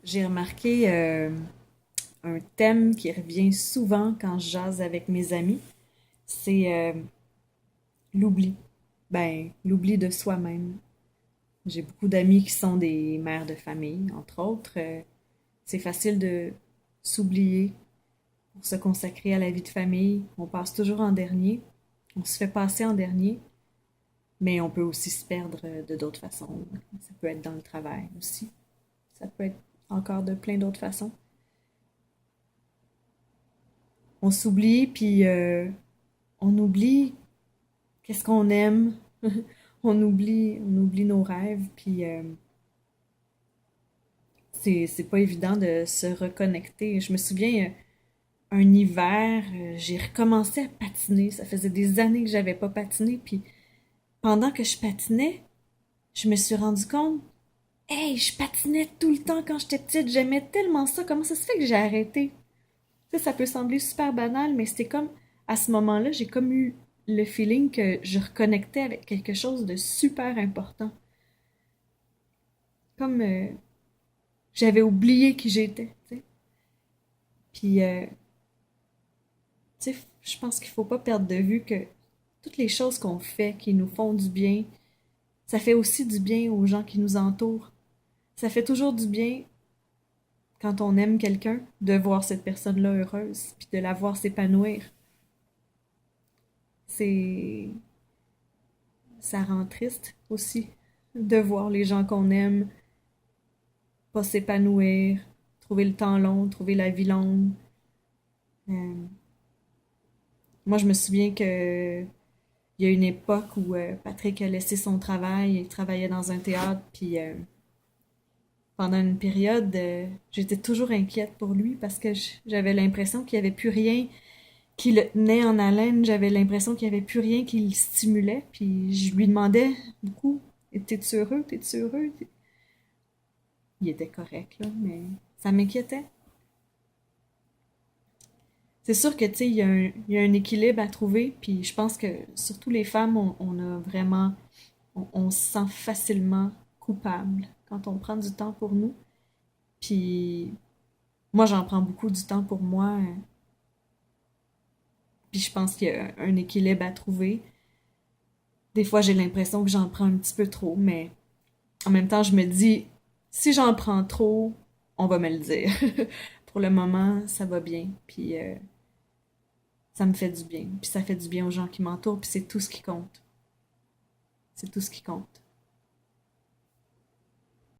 J'ai remarqué un thème qui revient souvent quand je jase avec mes amis, c'est l'oubli. L'oubli de soi-même. J'ai beaucoup d'amis qui sont des mères de famille, entre autres. C'est facile de s'oublier pour se consacrer à la vie de famille. On passe toujours en dernier. On se fait passer en dernier, mais on peut aussi se perdre de d'autres façons. Ça peut être dans le travail aussi. Ça peut être encore de plein d'autres façons. On s'oublie, puis on oublie qu'est-ce qu'on aime. On oublie nos rêves, puis c'est pas évident de se reconnecter. Je me souviens, un hiver, j'ai recommencé à patiner. Ça faisait des années que j'avais pas patiné, puis pendant que je patinais, je me suis rendu compte, hey, je patinais tout le temps quand j'étais petite, j'aimais tellement ça, comment ça se fait que j'ai arrêté? Ça peut sembler super banal, mais c'était comme, à ce moment-là, j'ai comme eu le feeling que je reconnectais avec quelque chose de super important. Comme j'avais oublié qui j'étais, tu sais. Puis, tu sais, je pense qu'il faut pas perdre de vue que toutes les choses qu'on fait qui nous font du bien, ça fait aussi du bien aux gens qui nous entourent. Ça fait toujours du bien quand on aime quelqu'un de voir cette personne-là heureuse, puis de la voir s'épanouir. C'est Ça rend triste aussi de voir les gens qu'on aime pas s'épanouir, trouver le temps long, trouver la vie longue. Euh, Moi, je me souviens que il y a une époque où Patrick a laissé son travail, il travaillait dans un théâtre, puis pendant une période, j'étais toujours inquiète pour lui parce que j'avais l'impression qu'il n'y avait plus rien qui le tenait en haleine, j'avais l'impression qu'il n'y avait plus rien qui le stimulait, puis je lui demandais beaucoup, t'es-tu heureux, t'es-tu heureux? Il était correct, là, mais ça m'inquiétait. C'est sûr que, tu sais, il y a un équilibre à trouver, puis je pense que, surtout les femmes, on a vraiment, on se sent facilement coupable quand on prend du temps pour nous. Puis moi, j'en prends beaucoup du temps pour moi, puis je pense qu'il y a un équilibre à trouver. Des fois, j'ai l'impression que j'en prends un petit peu trop, mais en même temps, je me dis, si j'en prends trop, on va me le dire. Pour le moment, ça va bien, puis ça me fait du bien, puis ça fait du bien aux gens qui m'entourent, puis c'est tout ce qui compte. C'est tout ce qui compte.